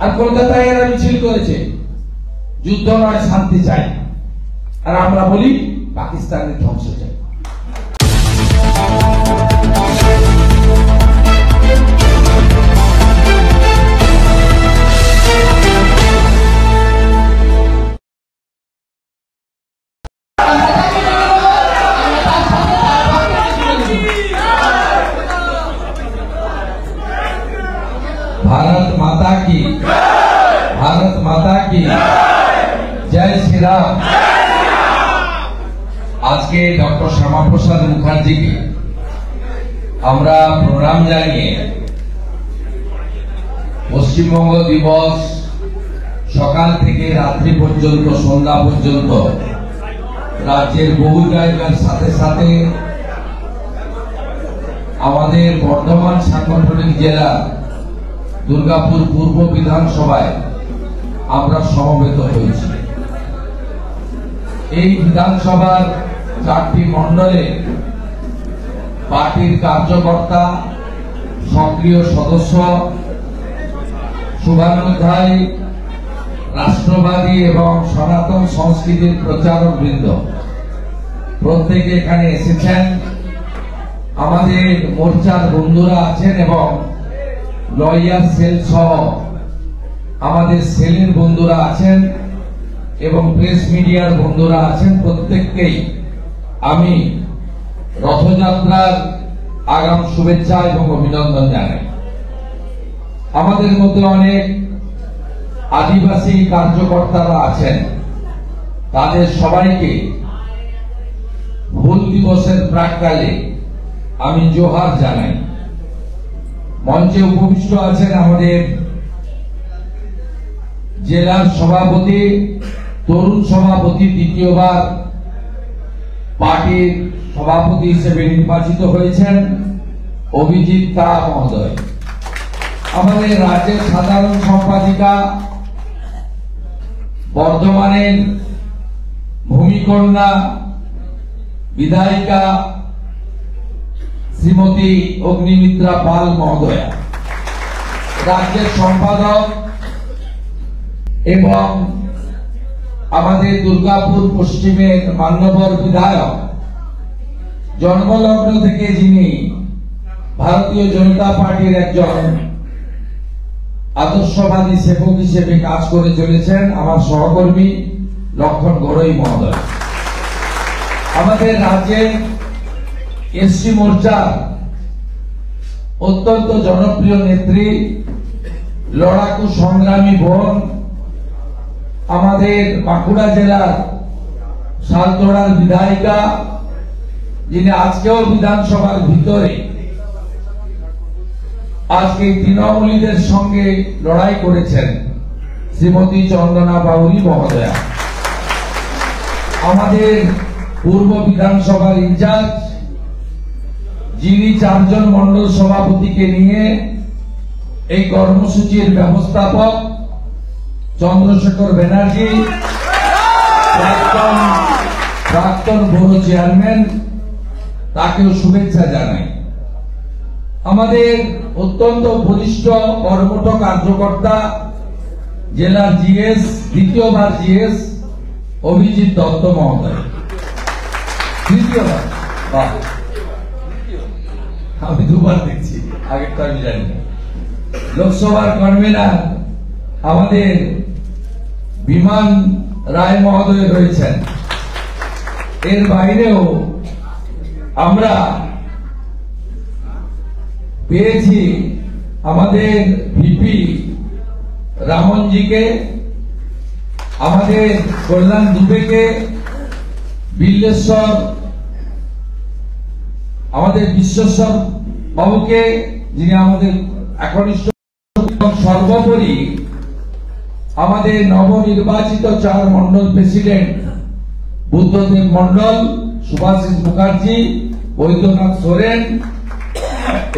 আর কলকাতায় এরা মিছিল করেছে যুদ্ধ নয় শান্তি চাই, আর আমরা বলি পাকিস্তানের ধ্বংস চাই। भारत माता की, भारत माता की जय श्री राम। आज के डॉक्टर श्यामा प्रसाद मुखार्जी के আমরা প্রণাম জানিয়ে পশ্চিমবঙ্গ দিবস সকাল থেকে রাত্রি পর্যন্ত সন্ধ্যা পর্যন্ত রাজ্যের বহু জায়গার সাথে সাথে আমাদের বর্ধমান সাংগঠনিক জেলা দুর্গাপুর পূর্ব বিধানসভায় আমরা সমবেত হয়েছি। এই বিধানসভার 4টি মণ্ডলে পার্টির কার্যকর্তা, সক্রিয় সদস্য, শুভানুধ্যায়ী, রাষ্ট্রবাদী এবং সনাতন সংস্কৃতির প্রচারক বৃন্দ প্রত্যেকে এখানে এসেছেন। আমাদের মোর্চার বন্ধুরা আছেন এবং লয়ার সেল সহ আমাদের সেলের বন্ধুরা আছেন এবং প্রেস মিডিয়ার বন্ধুরা আছেন। প্রত্যেককেই আমি রথযাত্রার আগাম শুভেচ্ছা এবং অভিনন্দন জানাই। আমাদের মধ্যে অনেক আদিবাসী কার্যকর্তারা আছেন, তাদের সবাইকে হুল দিবসের প্রাক্কালে আমি জোহার জানাই। মঞ্চে উপবিষ্ট আছেন আমাদের জেলার সভাপতি, তরুণ সভাপতি, দ্বিতীয়বার পার্টির সভাপতি হিসেবে নির্বাচিত হয়েছেন অভিজিৎ তা মহোদয়। আমাদের রাজ্যের সাধারণ সম্পাদিকা, বর্ধমানের ভূমিকন্যা বিধায়িকা শ্রীমতী অগ্নিমিত্রা পাল মহোদয়া, রাজ্যের সম্পাদক এবং আমাদের দুর্গাপুর পশ্চিমের মান্যবর বিধায়ক, জন্মলগ্ন থেকে যিনি ভারতীয় জনতা পার্টির একজন আদর্শবাদী সেবক হিসেবে কাজ করে চলেছেন, আমার সহকর্মী লক্ষণ গড়ই মহোদয়। আমাদের রাজ্যের এসসি মোর্চার অত্যন্ত জনপ্রিয় নেত্রী, লড়াকু সংগ্রামী বোন, আমাদের বাঁকুড়া জেলার শালতোড়ার বিধায়িকা, যিনি আজকেও বিধানসভার ভিতরে আজকে তৃণমূলীদের সঙ্গে লড়াই করেছেন, শ্রীমতী চন্দনা বাউরি মহোদয়া। আমাদের পূর্ব বিধানসভার ইনচার্জ, যিনি 4 জন মন্ডল সভাপতিকে নিয়ে এই কর্মসূচির ব্যবস্থাপক, চন্দ্রশেখর ব্যানার্জি, প্রাক্তন বড় চেয়ারম্যান, তাকেও শুভেচ্ছা জানাই। আমাদের অত্যন্ত বরিষ্ঠ কর্মঠ কার্যকর্তা, জেলার জিএস, দ্বিতীয়বার জিএস অভিজিৎ দত্ত মহোদয়। দ্বিতীয়বার, আমি 2বার দেখছি, আগেরটা আমি জানি না। লোকসভার কনভেনার আমাদের বিমান রায় মহোদয় রয়েছেন। এর বাইরেও আমরা পেয়েছি আমাদের ভিপি রামনজিকে, আমাদের কল্যাণ দুবেকে, বিল্লেশ্বর আমাদের বিশ্বেশ্বর বাবুকে, যিনি আমাদের একনিষ্ঠ, সর্বোপরি আমাদের নবনির্বাচিত 4 মন্ডল প্রেসিডেন্ট বুদ্ধদেব মন্ডল, সুভাষিস মুখার্জি, বৈদ্যনাথ সোরেন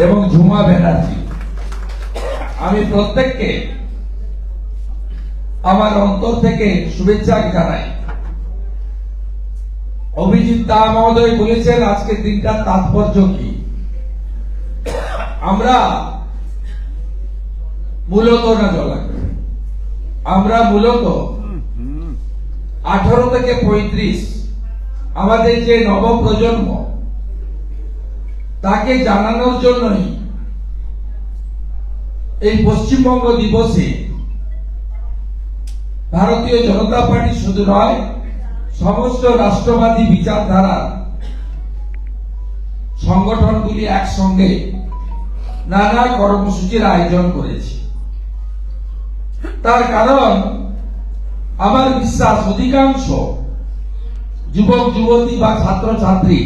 এবং ঝুমা ব্যানার্জি। আমি প্রত্যেককে আমার অন্তর থেকে শুভেচ্ছা জানাই। অভিজিৎ দা মহোদয় বলেছেন আজকের দিনটার তাৎপর্য কি। আমরা মূলত না জলাকে আমরা মূলত 18 থেকে 35 আমাদের যে নবপ্রজন্ম তাকে জানানোর জন্যই এই পশ্চিমবঙ্গ দিবসে ভারতীয় জনতা পার্টি শুধু নয়, সমস্ত রাষ্ট্রবাদী বিচারধারা সংগঠনগুলি একসঙ্গে নানা কর্মসূচির আয়োজন করেছে। তার কারণ আমার বিশ্বাস অধিকাংশ যুবক যুবতী বা ছাত্র ছাত্রী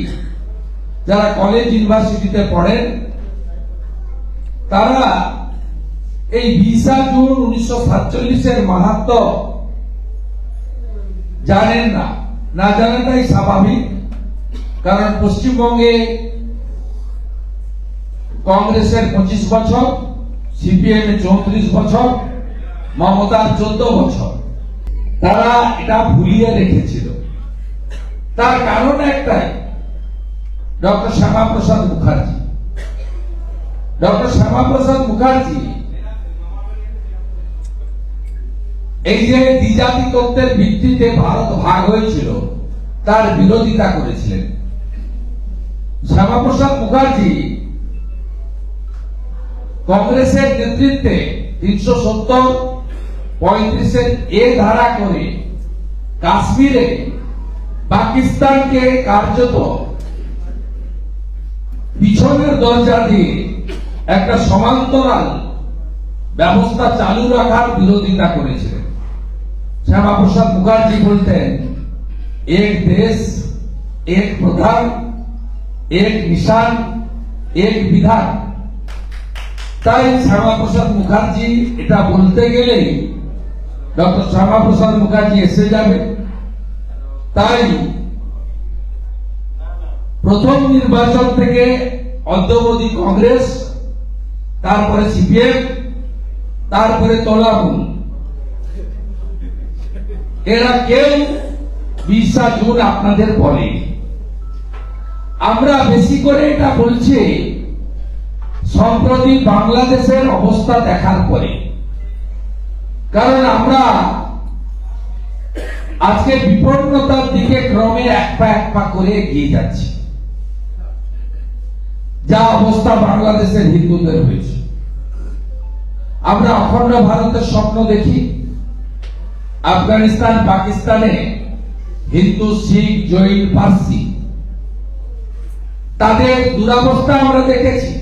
যারা কলেজ ইউনিভার্সিটিতে পড়েন তারা এই 20 জুন 1947 মাহাত্ম্য জানেন না, না জানাটাই স্বাভাবিক। কারণ পশ্চিমবঙ্গে কংগ্রেসের 25 বছর, সিপিএম এর 34 বছর, মমতার 14 বছর, তারা এটা ভুলিয়ে রেখেছিল। তার কারণ একটাই, ডক্টর শ্যামাপ্রসাদ মুখার্জি। ডক্টর শ্যামাপ্রসাদ মুখার্জি এই যে দ্বিজাতি তত্ত্বের ভিত্তিতে ভারত ভাগ হয়েছিল তার বিরোধিতা করেছিলেন। শ্যামাপ্রসাদ মুখার্জি কংগ্রেসের নেতৃত্বে 370-35 এ ধারা করে কাশ্মীরে পাকিস্তানকে কার্যত পিছনের দরজা দিয়ে একটা সমান্তরাল ব্যবস্থা চালু রাখার বিরোধিতা করেছিলেন। শ্যামাপ্রসাদ মুখার্জি বলতেন, এক দেশ, এক প্রধান, এক নিশান, এক বিধান। তাই শ্যামাপ্রসাদ মুখার্জি এটা বলতে গেলেই ডক্টর শ্যামাপ্রসাদ মুখার্জি এসে যাবে। তাই প্রথম নির্বাচন থেকে অদ্যাবধি কংগ্রেস, তারপরে সিপিএম, তারপরে তলামূল, এরা কেউ 20 জুন আপনাদের বলে। আমরা বেশি করে এটা বলছি সম্প্রতি বাংলাদেশের অবস্থা দেখার পরে। কারণ আমরা আজকে বিপন্নতার দিকে ক্রমে এক পা করে এগিয়ে যাচ্ছি। যা অবস্থা বাংলাদেশের হিন্দুদের হয়েছে, আমরা অখণ্ড ভারতের স্বপ্ন দেখি। আফগানিস্তান, পাকিস্তানে হিন্দু, শিখ, জৈন, পার্সি, তাদের দুরবস্থা আমরা দেখেছি,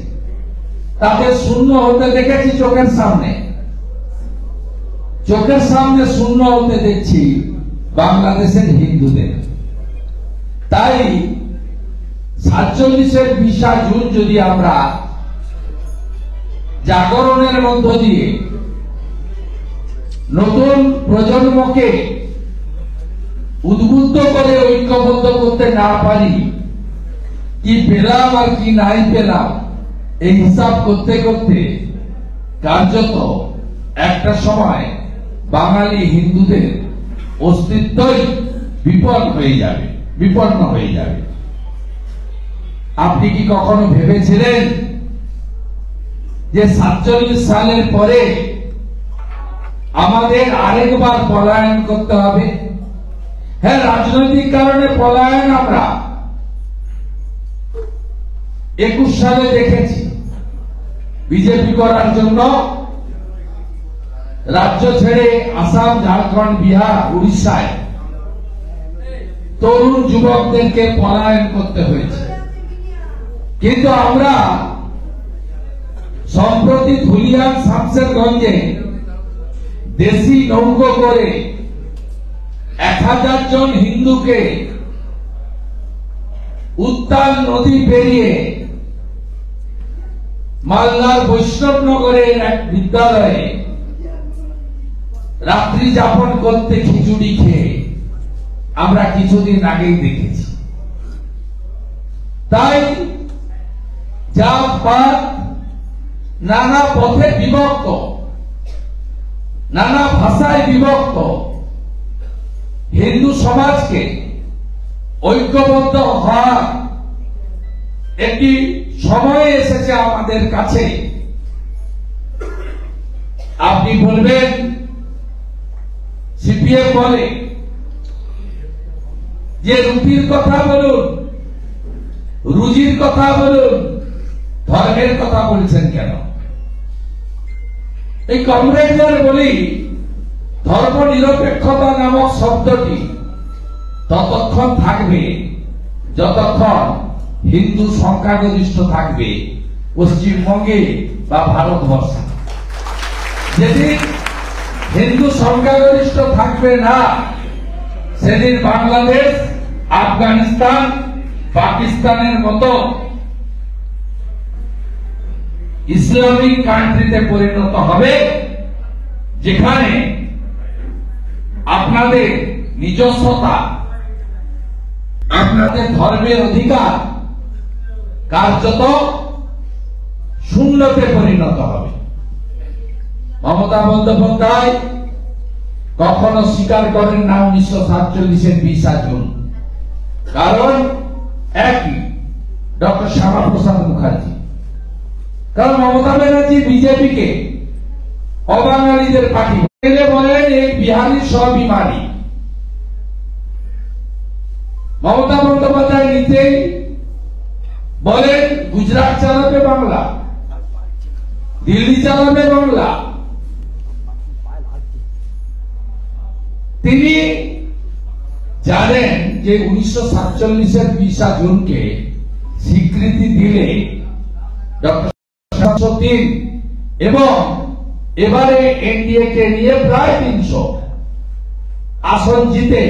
তাদের শূন্য হতে দেখেছি চোখের সামনে। চোখের সামনে শূন্য হতে দেখছি বাংলাদেশের হিন্দুদের। তাই 47-এর 20 জুন যদি আমরা জাগরণের মধ্য দিয়ে নতুন প্রজন্মকে উদ্বুদ্ধ করে ঐক্যবদ্ধ করতে না পারি, কি পেলাম আর কি নাই পেলাম এই হিসাব করতে করতে কার্যত একটা সময় বাঙালি হিন্দুদের অস্তিত্বই বিপন্ন হয়ে যাবে। আপনি কি কখনো ভেবেছিলেন যে 47 সালের পরে আমাদের আরেকবার পলায়ন করতে হবে? হ্যাঁ, রাজনৈতিক কারণে পলায়ন আমরা 21 সালে দেখেছি। বিজেপি করার জন্য রাজ্য ছেড়ে আসাম, ঝাড়খণ্ড, বিহার, উড়িষ্যায় তরুণ যুবকদেরকে পলায়ন করতে হয়েছে। কিন্তু আমরা সম্প্রতি ধুলিয়ান, শামশেরগঞ্জে দেশি নৌকো করে 1000 জন হিন্দুকে উত্তাল নদী পেরিয়ে মালদার বৈষ্ণবনগরের এক বিদ্যালয়ে রাত্রি যাপন করতে খিচুড়ি খেয়ে আমরা কিছুদিন আগেই দেখেছি। তাই জাত পাত নানা পথে বিভক্ত, নানা ভাষায় বিভক্ত হিন্দু সমাজকে ঐক্যবদ্ধ হওয়ার একটি সময় এসেছে আমাদের কাছে। আপনি বলবেন সিপিএম বলে যে রুটির কথা বলুন, রুজির কথা বলুন, ধর্মের কথা বলছেন কেন? এই কমরেডদের বলি, ধর্ম নিরপেক্ষতা নামক শব্দটি ততক্ষণ থাকবে যতক্ষণ হিন্দু সংখ্যাগরিষ্ঠ থাকবে পশ্চিমবঙ্গে বা ভারতবর্ষে। যেদিন হিন্দু সংখ্যাগরিষ্ঠ থাকবে না, সেদিন বাংলাদেশ, আফগানিস্তান, পাকিস্তানের মতো ইসলামিক কান্ট্রিতে পরিণত হবে, যেখানে আপনাদের নিজস্বতা, আপনাদের ধর্মের অধিকার কার্যত শূন্যতে পরিণত হবে। মমতা বন্দ্যোপাধ্যায় কখনো স্বীকার করেন না 1947-এর 20 জুন, কারণ একই ডক্টর শ্যামাপ্রসাদ মুখার্জি। কারণ মমতা ব্যানার্জি বিজেপিকে অবাঙালিদের পার্টি বলেন, এই বিহারি সব বিমারি। মমতা বন্দ্যোপাধ্যায় নিজেই বলেন গুজরাট চালাবে বাংলা, দিল্লি চালাবে বাংলা। তিনি জানেন যে 1947-এর 20 জুনকে স্বীকৃতি দিলে ডক্টর এবং এবারে এনডিএ কে নিয়ে প্রায় 300 আসন জিতে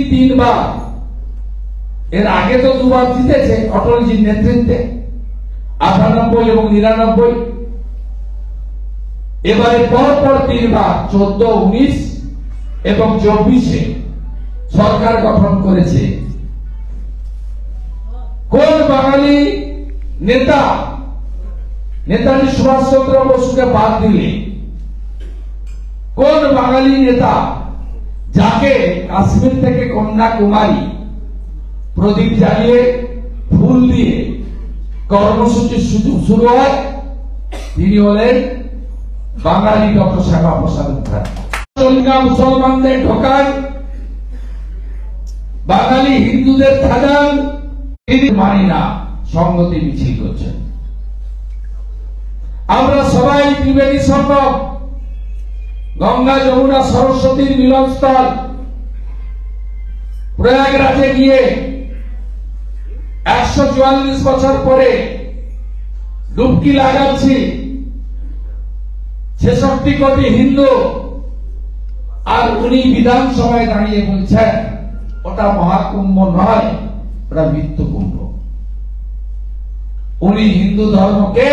তিনবার, এর আগে তো দুবার জিতেছে অটলজির নেতৃত্বে, 98 এবং 99। এবারে পরপর 3বার 14, 19 এবং 24-এ সরকার গঠন করেছে। কোন বাঙালি নেতা নেতাজি সুভাষচন্দ্র বসুকে বাদ দিলে, কোন বাঙালি নেতা যাকে কাশ্মীর থেকে কন্যাকুমারী প্রদীপ জ্বালিয়ে ফুল দিয়ে কর্মসূচি শুরু হয়, তিনি হলেন বাঙালি ডক্টর শ্যামাপ্রসাদ মুখার্জি। মুসলমানদের ঢোকান, বাঙালি হিন্দুদের সাজান, তিনি মানি না, সংগতি মিছিল করছেন। আমরা সবাই ত্রিবেণী সঙ্গম, গঙ্গা যমুনা সরস্বতীর মিলনস্থল প্রয়াগরাজে গিয়ে 144 বছর পরে ডুবকি লাগাচ্ছি। 66 কোটি হিন্দু, আর উনি বিধানসভায় দাঁড়িয়ে বলছেন ওটা মহাকুম্ভ নয়, ওটা মৃত্যু কুম্ভ। উনি হিন্দু ধর্মকে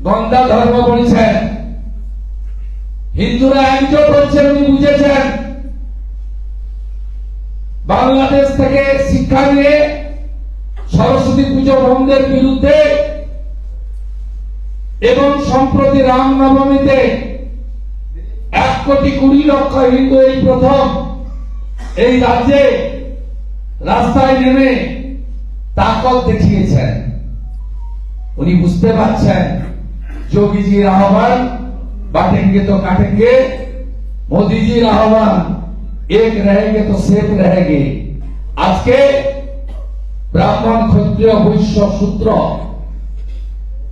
গঙ্গা ধর্ম বলছেন, হিন্দুরা একজোট হচ্ছেন, উনি বুঝেছেন। বাংলাদেশ থেকে শিক্ষা নিয়ে সরস্বতী পুজো বন্ধের বিরুদ্ধে এবং সম্প্রতি রামনবমীতে 1,20,00,000 হিন্দু এই প্রথম এই রাজ্যে রাস্তায় নেমে তাকত দেখিয়েছেন। উনি বুঝতে পারছেন যোগীজির আহ্বান बांटेंगे तो काटेंगे, मोदी जी आह्वान एक रहेंगे तो सेफ रहेंगे। आज के ब्राह्मण क्षत्रिय वैश्य शूद्र,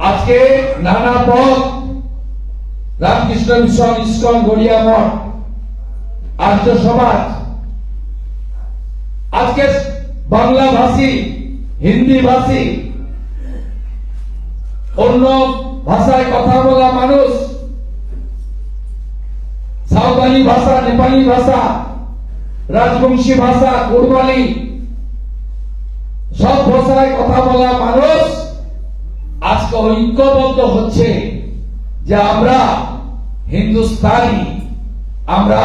आज के नाना पद, रामकृष्ण मिशन, इस्कन, गड़िया मठ, आर्य समाज, आज के बांग्ला भाषी, हिंदी भाषी, अन्य भाषाয় কথা বলা মানুষ, সাঁওতালি ভাষা, নেপালি ভাষা, রাজবংশী ভাষা, কুড়মালি, সব ভাষায় কথা বলা মানুষ আজকে ঐক্যবদ্ধ হচ্ছে যে আমরা হিন্দুস্তানি, আমরা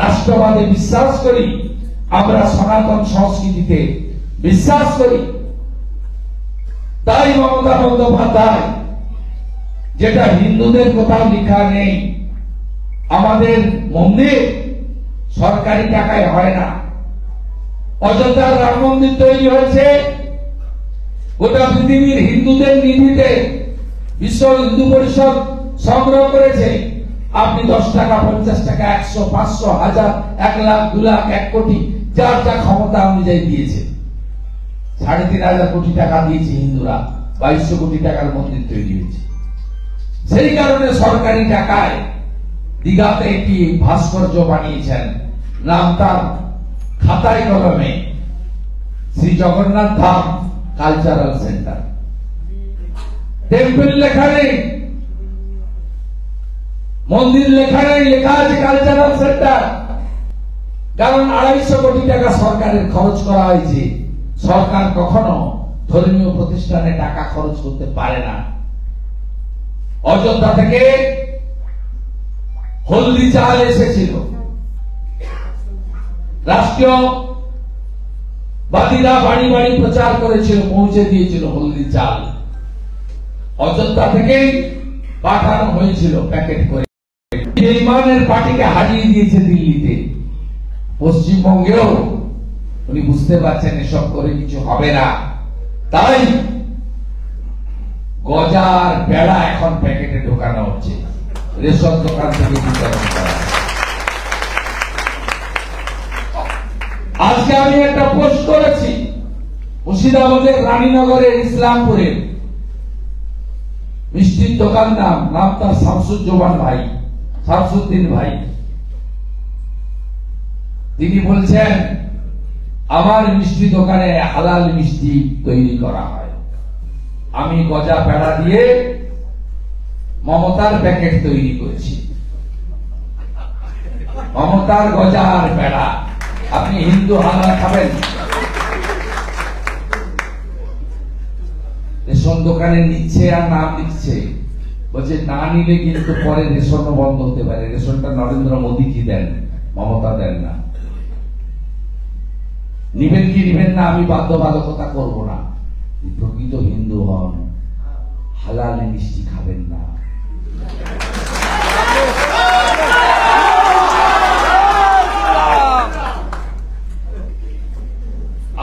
রাষ্ট্রবাদে বিশ্বাস করি, আমরা সনাতন সংস্কৃতিতে বিশ্বাস করি। তাই মমতা বন্দ্যোপাধ্যায়, যেটা হিন্দুদের কোথাও লেখা নেই, আমাদের মন্দির সরকারি টাকায় হয় না। অযোধ্যার রাম মন্দির তৈরি হয়েছে গোটা পৃথিবীর হিন্দুদের নিধিতে, বিশ্ব হিন্দু পরিষদ সংগ্রহ করেছে। আপনি 10 টাকা 50 টাকা 100 500 1000 1 লাখ 2 লাখ 1 কোটি যার যা ক্ষমতা অনুযায়ী দিয়েছে। 3,500 কোটি টাকা দিয়েছে হিন্দুরা, 2200 কোটি টাকার মন্দির তৈরি হয়েছে। সেই কারণে সরকারি টাকায় দীঘাতে একটি ভাস্কর্য বানিয়েছেন, নাম তার খাতায় কলমে Shri Jagannath Dham cultural centre. Temple লেখা নেই, মন্দির লেখা নেই, লেখা আছে কালচারাল সেন্টার। কারণ 250 কোটি টাকা সরকারের খরচ করা হয়েছে। সরকার কখনো ধর্মীয় প্রতিষ্ঠানে টাকা খরচ করতে পারে না। অযোধ্যা থেকে হলদি চাল এসেছিল, রাষ্ট্রীয় বাদীরা বাড়ি বাড়ি প্রচার করেছিল, পৌঁছে দিয়েছিল হলদি চাল। অযোধ্যা থেকেই পাঠানো হয়েছিল প্যাকেট করে। বেঈমানের পার্টিকে হারিয়ে দিয়েছে দিল্লিতে। পশ্চিমবঙ্গেও উনি বুঝতে পারছেন এসব করে কিছু হবে না, তাই গজার বেড়া এখন প্যাকেটে ঢোকানো হচ্ছে, রেশন দোকান থেকে বিতরণ করা। আজকে আমি একটা পোস্ট করেছি মুর্শিদাবাদের রানীনগরের ইসলামপুরে মিষ্টির দোকান, নাম তার শামসুজ্জোমান ভাই, শামসুদ্দিন ভাই। তিনি বলছেন আমার মিষ্টি দোকানে হালাল মিষ্টি তৈরি করা হয়, আমি গজা পেড়া দিয়ে মমতার প্যাকেট তৈরি করেছি। মমতার গজা আর পেড়া, আপনি হিন্দু হালাল খাবেন? রেশন দোকানে নিচ্ছে আর নাম লিখছে, বলছে না নিলে কিন্তু পরে রেশন বন্ধ হতে পারে। রেশনটা নরেন্দ্র মোদী কি দেন, মমতা দেন না। নিবেন কি নিবেন না আমি বাধ্যবাধকতা করব না। প্রকৃত হিন্দু হন, হালাল মিষ্টি খাবেন না।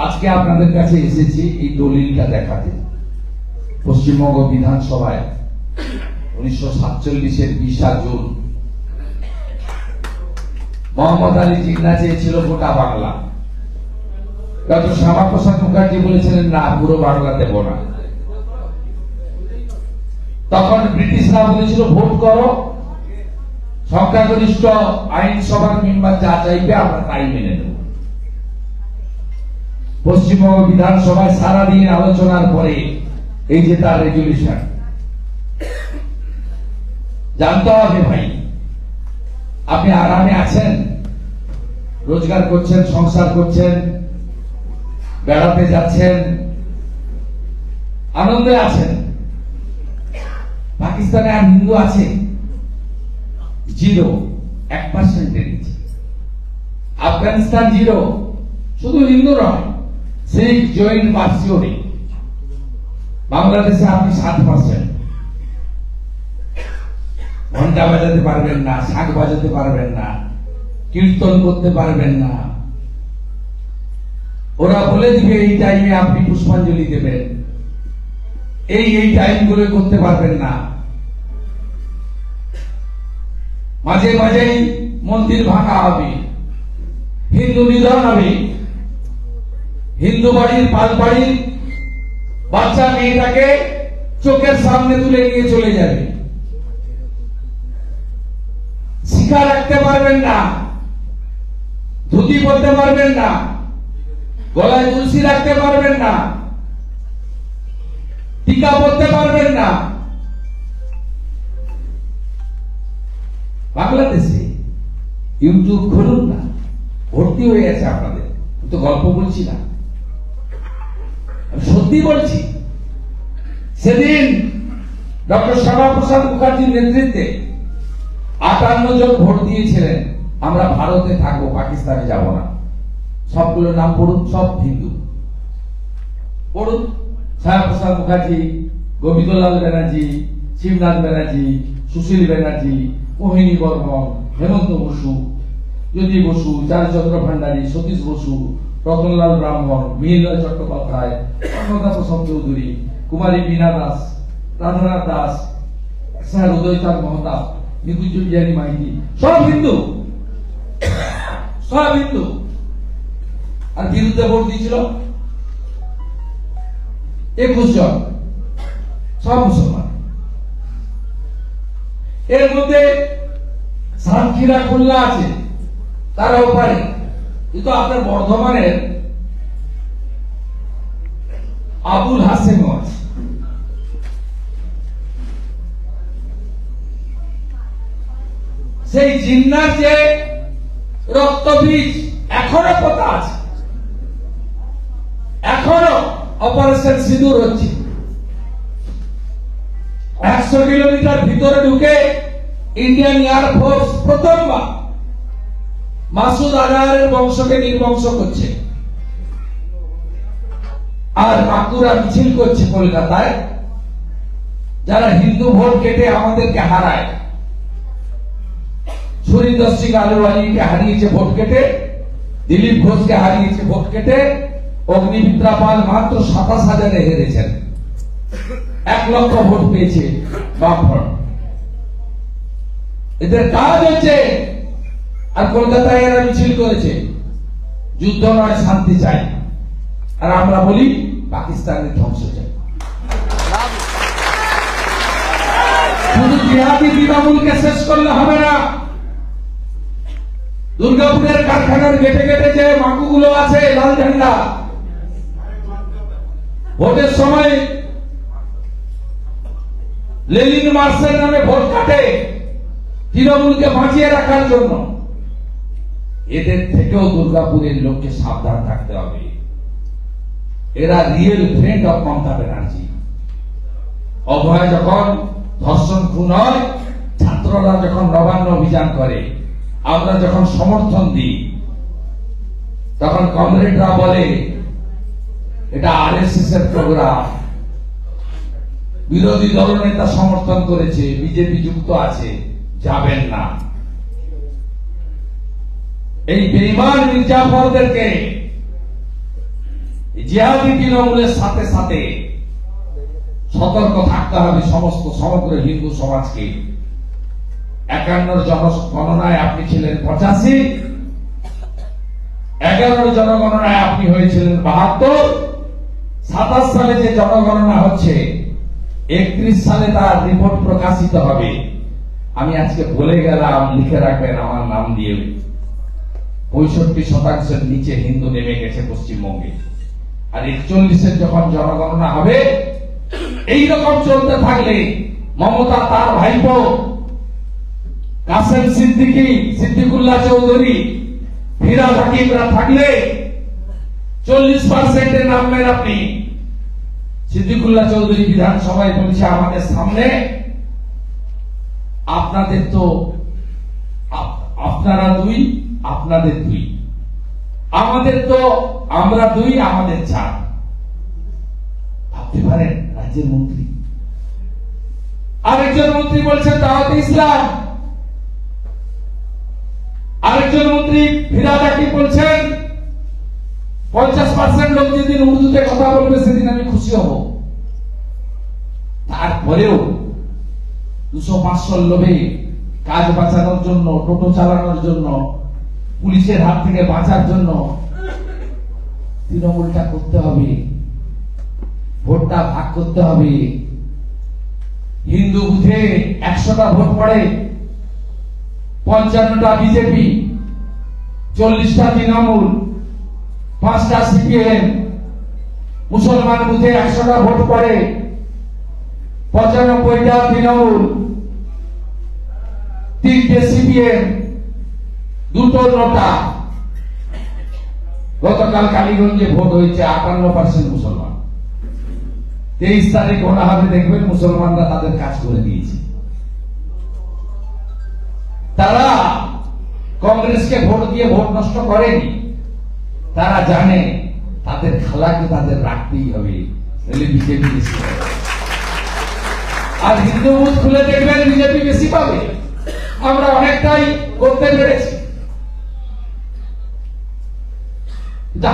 আজকে আপনাদের কাছে এসেছি এই দলিলটা দেখাতে। পশ্চিমবঙ্গ বিধানসভায় 1947-এর 20 জুন মোহাম্মদ আলী জিন্নাহ চেয়েছিল গোটা বাংলা। ডক্টর শ্যামাপ্রসাদ মুখার্জি বলেছিলেন না, পুরো বাংলা দেব না। তখন ব্রিটিশরা বলেছিল ভোট করো, সংখ্যাগরিষ্ঠ আইনসভার মেম্বার যা চাইবে আমরা তাই মেনে নেব। পশ্চিমবঙ্গ বিধানসভায় সারাদিন আলোচনার পরে এই যে তার রেজুলেশন। জানতে হবে ভাই, আপনি আরামে আছেন, রোজগার করছেন, সংসার করছেন, বেড়াতে যাচ্ছেন, আনন্দে আছেন। পাকিস্তানে আর হিন্দু আছে 0, 1% নিচে। আফগানিস্তান 0, শুধু হিন্দু নয়, শিখ জৈন পার্সিও নেই। বাংলাদেশে আপনি 7%। ঘন্টা বাজাতে পারবেন না, শাঁখ বাজাতে পারবেন না, কীর্তন করতে পারবেন না। ওরা বলে দিবে এই টাইমে আপনি পুষ্পাঞ্জলি দেবেন, এই টাইম গুলো করতে পারবেন না। মাঝে মাঝেই মন্দির ভাঙা হবে, হিন্দু নিধন হবে, হিন্দু বাড়ির পাল বাড়ির বাচ্চা মেয়েটাকে চোখের সামনে তুলে নিয়ে চলে যাবে। শিখা রাখতে পারবেন না, ধুতি পরতে পারবেন না, গলায় তুলসী রাখতে পারবেন না, টিকা পরতে পারবেন না। বাংলাদেশে ইউটিউব খুলুন না, ভর্তি হয়ে গেছে আপনাদের। তো গল্প বলছি না, আমি সত্যি বলছি। সেদিন ডক্টর শ্যামাপ্রসাদ মুখার্জির নেতৃত্বে 58 জন ভোট দিয়েছিলেন আমরা ভারতে থাকবো, পাকিস্তানে যাব না। সবগুলোর নাম পড়ুন, সব হিন্দু। পড়ুন, শ্যামাপ্রসাদ মুখার্জি, গোবিন্দলাল ব্যানার্জি, শিবনাথ ব্যানার্জি, সুশীল ব্যানার্জি, মোহিনী বর্মন, হেমন্ত বসু, জ্যোতি বসু, চারুচন্দ্র ভান্ডারী, সতীশ বসু, রতনলাল ব্রাহ্মণ, মিহিরলাল চট্টোপাধ্যায়, অন্নদা প্রসাদ চৌধুরী, কুমারী বীণা দাস, রাধানাথ দাস, স্যার উদয়চাঁদ মহতাব, নিকুঞ্জ বিহারী মাইতি, সব হিন্দু, সব হিন্দু। আর বিরুদ্ধে ভোট দিয়েছিল 21 জন, সব মুসলমান। এর মধ্যে সাতক্ষীরা খুলনা আছে, তারাও পারে, কিন্তু আপনার বর্ধমানের আবুল হাসেম আছে। সেই জিন্নার যে রক্তবীজ এখনো পোতা আছে, এখনো অপারেশন সিঁদুর হচ্ছে। 100 কিলোমিটার ভিতরে ঢুকে ইন্ডিয়ান এয়ারফোর্স প্রথমবার মাসুদ আজহারের বংশকে নির্বংশ করছে, আর বাঁকুড়া মিছিল করছে কলকাতায়, যারা হিন্দু ভোট কেটে আমাদেরকে হারায়। সুরিন্দর সিং আলুওয়ালিকে হারিয়েছে ভোট কেটে, দিলীপ ঘোষকে হারিয়েছে ভোট কেটে, অগ্নিমিত্রা পাল মাত্র 27,000-এ হেরেছেন, 1 লক্ষ ভোট পেয়েছে বামফ্রন্ট। এদের কাজ হচ্ছে, আর কলকাতায় এরা মিছিল করেছে যুদ্ধ নয় শান্তি চাই, আর আমরা বলি পাকিস্তানের ধ্বংস চাই। শুধু জিহাদি তৃণমূলকে শেষ করলে হবে না, দুর্গাপুরের কারখানার গেটে গেটে যে মাকুগুলো আছে লাল ঝান্ডা, ভোটের সময় লেনিন মার্চের নামে ভোট কাটে তৃণমূলকে বাঁচিয়ে রাখার জন্য। এদের থেকেও দুর্গাপুরের লোককে সাবধান থাকতে হবে। এরা real friend of Mamata Banerjee. Abhaya যখন ধর্ষণ খুন হয়, ছাত্ররা যখন নবান্ন অভিযান করে, আমরা যখন সমর্থন দিই, তখন কমরেডরা বলে এটা আরএসএস এর প্রোগ্রাম, বিরোধী দলনেতা সমর্থন করেছে, বিজেপি যুক্ত আছে, যাবেন না। এই বেঈমান মির্জাফরদেরকে জিহাদি তৃণমূলের সাথে সাথে সতর্ক থাকতে হবে সমস্ত সমগ্র হিন্দু সমাজকে। 51 জনগণনায় আপনি ছিলেন 85, 11 জনগণনায় আপনি হয়েছিলেন 72, 27 সালে যে জনগণনা হচ্ছে 31 সালে তার রিপোর্ট প্রকাশিত হবে। আমি আজকে বলে গেলাম, লিখে রাখবেন আমার নাম দিয়ে, 65% নিচে হিন্দু নেমে গেছে পশ্চিমবঙ্গে। আর 41-এর যখন জনগণনা হবে, এইরকম চলতে থাকলে মমতা, তার ভাইপো কাসেম সিদ্দিকী, সিদ্দিকুল্লাহ চৌধুরী, ফিরাদ হাকিমরা থাকলে 40%-এ নামবেন আপনি। সিদ্দিকুল্লাহ চৌধুরী বিধানসভায় বলছে আমাদের সামনে, আপনাদের তো আপনারা 2, আপনাদের 2, আমাদের তো আমরা 2, আমাদের 4। ভাবতে পারেন রাজ্যের মন্ত্রী। আরেকজন মন্ত্রী বলছেন দাওয়াতে ইসলাম, আরেকজন মন্ত্রী ফিরাদ হাকিম বলছেন 50% লোক যেদিন উর্দুতে কথা বলবে সেদিন আমি খুশি হব। তারপরেও 200-500 লোভে কাজ বাঁচানোর জন্য, টোটো চালানোর জন্য, পুলিশের হাত থেকে বাঁচার জন্য তৃণমূলটা করতে হবে, ভোটটা ভাগ করতে হবে। হিন্দু বুথে 100টা ভোট পড়ে, 55টা বিজেপি, 40টা তৃণমূল, 5টা সিপিএম। মুসলমান বুথে 100টা ভোট পড়ে, 95টা তৃণমূল, 3টে সিপিএম, 2টো নোটা। গতকাল কালীগঞ্জে ভোট হয়েছে 58% মুসলমান। 23 তারিখ গোনা হবে, দেখবেন মুসলমানরা তাদের কাজ করে দিয়েছে। তারা কংগ্রেসকে ভোট দিয়ে ভোট নষ্ট করেনি, তারা জানে তাদের খালাকে তাদের রাখতেই হবে, বিজেপি বেশি পাবে। আর হিন্দু বুথ খুলে দেখবেন বিজেপি বেশি পাবে। আমরা অনেকটাই করতে পেরেছি,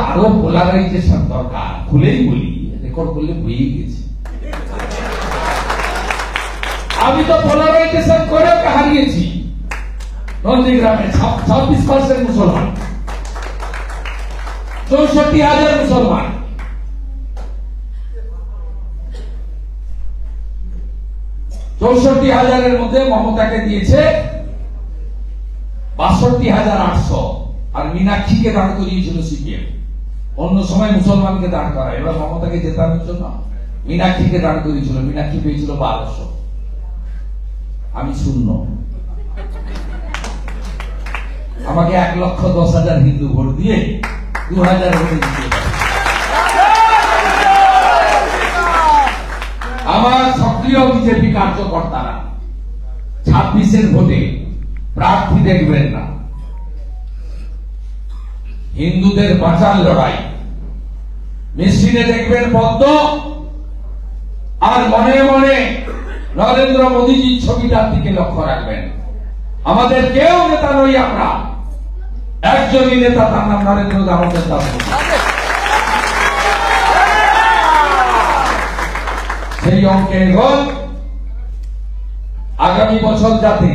আরো পোলারাইজেশন দরকার। খুলেই বলি, রেকর্ড করলে বইয়ে গেছে। আমি তো পোলারাইজেশন করে হারিয়েছি নন্দীগ্রামে 26% মুসলমান, 64,000 মুসলমান। চৌষট্টি হাজারের মধ্যে মমতাকে দিয়েছে 62,800, আর মীনাক্ষীকে দাঁড় করিয়েছিল সিপিএম। অন্য সময় মুসলমানকে দাঁড় করায়, এবার মমতাকে জেতানোর জন্য মীনাক্ষীকে দাঁড় করিয়েছিল। মীনাক্ষী পেয়েছিল 1200, আমি 0। আমাকে 1,10,000 হিন্দু ভোট দিয়ে 2,000 ভোটে জিতিয়ে দেয়। আমার সক্রিয় বিজেপি কার্যকর্তারা 26-এর ভোটে প্রার্থী দেখবেন না, হিন্দুদের বাঁচার লড়াই মেশিনে দেখবেন পদ্ম, আর মনে মনে নরেন্দ্র মোদীজির ছবিটার দিকে লক্ষ্য রাখবেন। আমাদের কেউ নেতা নই, আমরা একজনই নেতা, তার নাম নরেন্দ্র দামোদর দাস। সেই অঙ্কে এগোন। আগামী বছর যাতে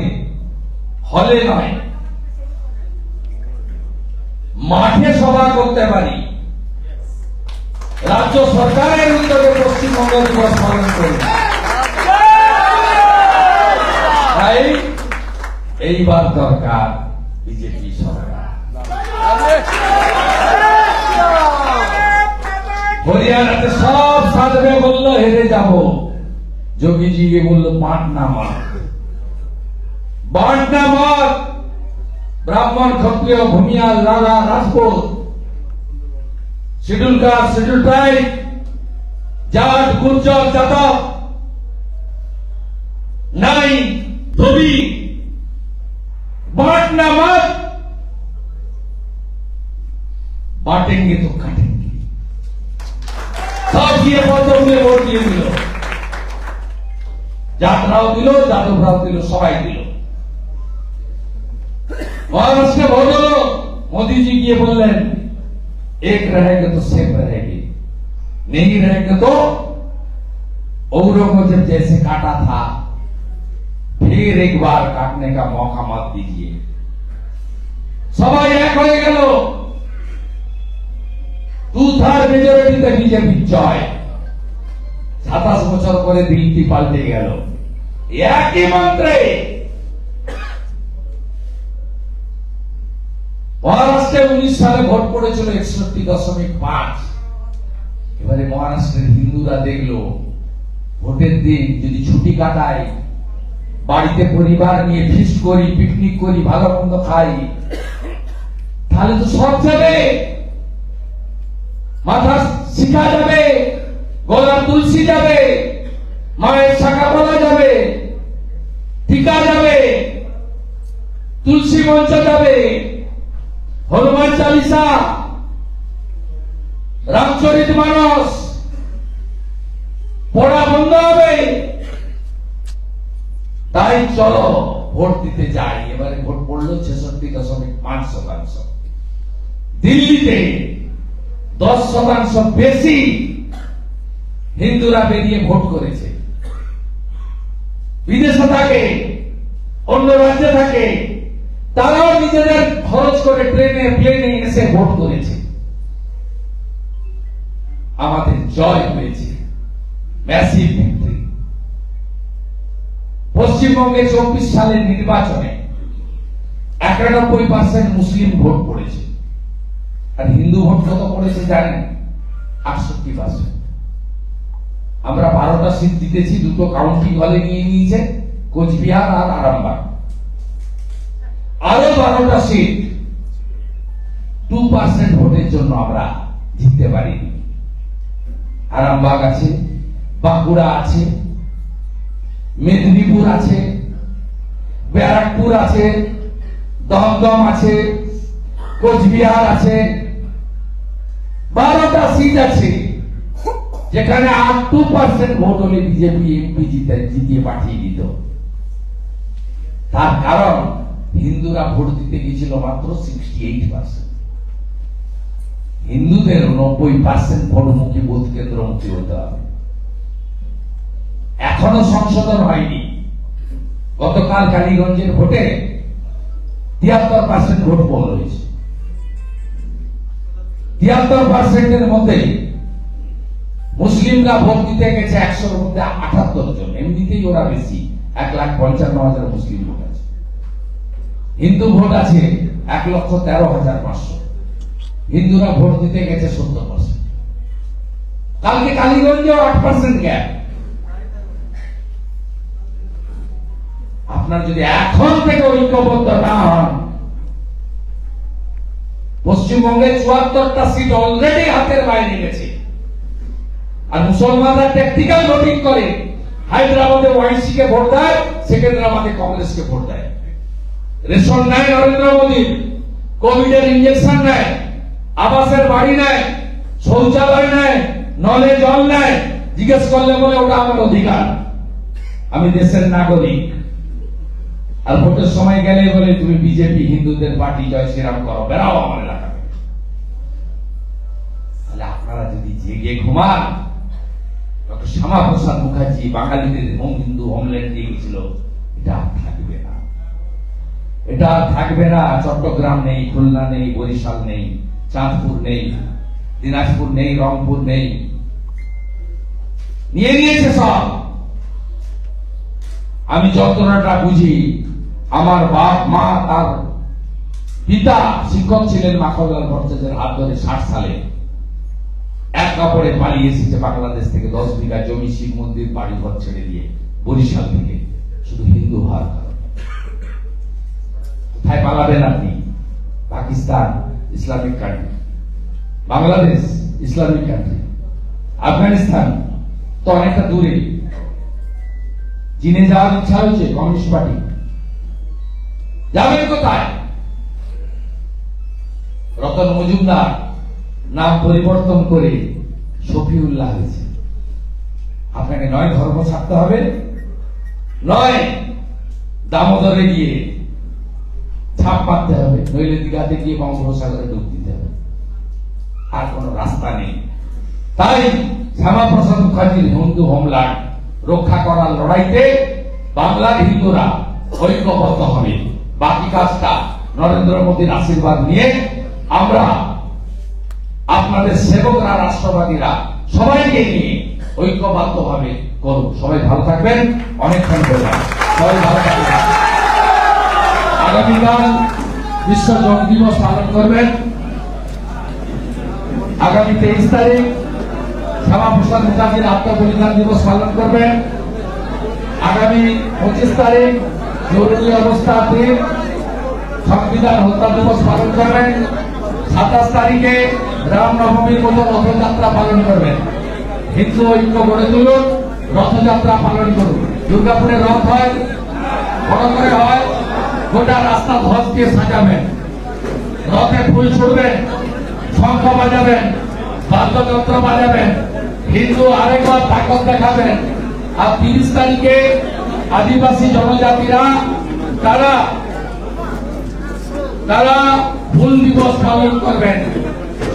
হলে নয় মাঠে সভা করতে পারি, রাজ্য সরকারের উদ্যোগে পশ্চিমবঙ্গ দিবস পালন করি। তাই এইবার দরকার বিজেপি সরকার। হরিয়ানাতে সব সাধবে বললো হেরে যাব, যোগীজি বললো বাঁটনা মত, বাঁটনা মত। ব্রাহ্মণ, ক্ষত্রিয়, ভূমিয়াল, রাজা, Rajput, schedule caste, schedule tribe, Jat, Gurjar, Yadav, নাই, ধোবি, बांटना मत, बांटेंगे तो काटेंगे। सब ये बातों में वोट দিয়ে দিল, জাতরাও দিল, যাদবরাও দিল, সবাই দিল। মহারাষ্ট্রে ভোট হলো, মোদীজি গিয়ে বললেন एक रहेंगे तो सेफ रहेंगे, नहीं रहेंगे तो औरंगजेब जैसे काटा था फिर एक बार काटने का मौका मत दीजिए। সবাই এক হয়ে গেল, 2/3 মেজরিটিতে বিজেপি জয়। 27 বছর পরে দিল্লি পাল্টে গেল একই মন্ত্রে। মহারাষ্ট্রে 19 সালে ভোট পড়েছিল 61.5। এবারে মহারাষ্ট্রের হিন্দুরা দেখলো ভোটের দিন যদি ছুটি কাটায়, বাড়িতে পরিবার নিয়ে ফিস্ট করি, পিকনিক করি, ভালো মন্দ খাই, তাহলে তো সব যাবে, মাথা শিখা যাবে, গলার তুলসী যাবে, মায়ের শাখা বলা যাবে, টিকা যাবে, তুলসী মঞ্চ যাবে, হনুমান চালিসা, রামচরিত মানস পড়া বন্ধ হবে। তাই চলো ভোট দিতে যাই। এবারে ভোট পড়লো 66.5%। দিল্লিতে 10% বেশি হিন্দুরা বেরিয়ে ভোট করেছে। বিদেশে থাকে, অন্য রাজ্যে থাকে, তারাও নিজেদের খরচ করে ট্রেনে প্লেনে এসে ভোট করেছে। আমাদের জয় হয়েছে, ম্যাসিভ ভিক্টরি। পশ্চিমবঙ্গে 24 সালের নির্বাচনে 91% মুসলিম ভোট পড়েছে, আর হিন্দু ভোট কত পড়েছে জানেন? 68%। আমরা 12টা সিট জিতেছি, 2টো কাউন্টিং হলে নিয়ে নিয়েছে, কোচবিহার আর আরামবাগ। আরো 12টা সিট 2% ভোটের জন্য আমরা জিততে পারিনি। আরামবাগ আছে, বাঁকুড়া আছে, মেদিনীপুর আছে, ব্যারাকপুর আছে, দমদম আছে, কোচবিহার আছে, 12টা সিট আছে যেখানে 2% ভোট হলে বিজেপি এমপি জিতিয়ে পাঠিয়ে দিত। তার কারণ হিন্দুরা ভোট দিতে গিয়েছিল মাত্র 68%। হিন্দুদের 90% ভোটমুখী বুথ কেন্দ্রমুখী হতে হবে। এখনো সংশোধন হয়নি, গতকাল কালীগঞ্জের ভোটে 73% ভোট পোল হয়েছে। 73%-এর মধ্যে মুসলিমরা ভোট দিতে গেছে 100-র মধ্যে 78 জন। এমনিতেই ওরা বেশি, 1,55,000 মুসলিম ভোট আছে। হিন্দু ভোট আছে 1,13,500। হিন্দুরা ভোট দিতে গেছে 70%। কালকে কালীগঞ্জেও 8% গ্যাপ। আপনার যদি এখন থেকে ঐক্যবদ্ধ না হন, পশ্চিমবঙ্গে 74টা সিট অলরেডি হাতের বাইরে গেছে। আর মুসলমানরা ট্যাকটিক্যাল ভোটিং করে, হায়দ্রাবাদে ওয়াইসি কে ভোট দেয়, সেকেন্দ্রাবাদে কংগ্রেসকে ভোট দেয়। রেশন নেয় নরেন্দ্র মোদী, কোভিডের ইঞ্জেকশন নেয়, আবাসের বাড়ি নেয়, শৌচালয় নেয়, নলে জল নেয়। জিজ্ঞেস করলে বলে ওটা আমার অধিকার, আমি দেশের নাগরিক। আর ভোটের সময় গেলে বলে তুমি বিজেপি হিন্দুদের পার্টি, জয় শ্রীরাম করো, বেরাও আমার এলাকা। তাহলে আপনারা যদি জেগে ঘুমান, ডক্টর শ্যামাপ্রসাদ মুখার্জি বাঙালিদের হিন্দু হোমল্যান্ড দিয়েছিল, এটা থাকবে না। এটা থাকবে না। চট্টগ্রাম নেই, খুলনা নেই, বরিশাল নেই, চাঁদপুর নেই, দিনাজপুর নেই, রংপুর নেই, নিয়ে নিয়েছে সব। আমি যন্ত্রণাটা বুঝি। আমার বাপ মা, তার পিতা শিক্ষক ছিলেন মাখনলাল ভট্টাচার্যের হাত ধরে 60 সালে এক কাপড়ে পালিয়ে এসেছে বাংলাদেশ থেকে, 10 বিঘা জমি, শিব মন্দির, বাড়ি ঘর ছেড়ে দিয়ে বরিশাল থেকে, শুধু হিন্দু হওয়ার কারণে। কোথায় পালাবেন আপনি? Pakistan Islamic country, Bangladesh Islamic country, Afghanistan তো অনেকটা দূরে। চীনে যাওয়ার ইচ্ছা হয়েছে কমিউনিস্ট পার্টি, যাবেন কোথায়? রতন মজুমদার নাম পরিবর্তন করে শফিউল্লাহ হয়েছে। আপনাকে নয় ধর্ম ছাড়তে হবে, নয় দামোদরে গিয়ে ছাপ মারতে হবে, নইলে দীঘাতে গিয়ে বঙ্গোপসাগরে ডুব দিতে হবে। আর কোন রাস্তা নেই। তাই শ্যামাপ্রসাদ মুখার্জির হিন্দু হোমল্যান্ড রক্ষা করার লড়াইতে বাংলার হিন্দুরা ঐক্যবদ্ধ হবে। বাকি কাজটা নরেন্দ্র মোদীর আশীর্বাদ নিয়ে আমরা আপনাদের সেবকরা, রাষ্ট্রবাদীরা সবাইকে নিয়ে ঐক্যবদ্ধ ভাবে করব। সবাই ভালো থাকবেন। অনেকক্ষণ বললাম, সবাই ভালো থাকবেন। আগামীকাল বিশ্ব যোগ দিবস পালন করবেন। আগামী 23 তারিখ শ্যামাপ্রসাদ মুখার্জির আত্মবলিদান দিবস পালন করবেন। আগামী 25 তারিখ জরুরি অবস্থার দিন সংবিধান হত্যা দিবস পালন করবেন। 27 তারিখে রামনবমীর মতো রথযাত্রা পালন করবেন। হিন্দু ঐক্য গড়ে তুলুন, রথযাত্রা পালন করুন। দুর্গাপুরে রথ হয়, বড় করে হয়, গোটা রাস্তা ধ্বজ দিয়ে সাজাবেন, রথে ফুল ছুড়বেন, শঙ্খ বাজাবেন, বাদ্যযন্ত্র বাজাবেন, হিন্দু আরেকবার তাকত দেখাবেন। আর 30 তারিখে আদিবাসী জনজাতিরা তারা ফুল দিবস পালন করবেন।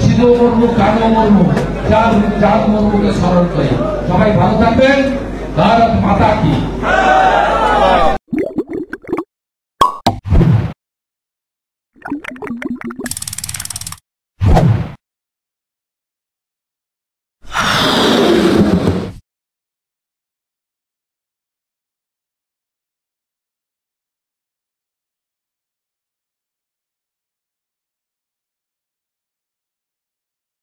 সিধু মুর্মু, কানু মুর্মু, চাঁদ মুর্মুকে স্মরণ করে। সবাই ভালো থাকবেন। ভারত মাতা কি।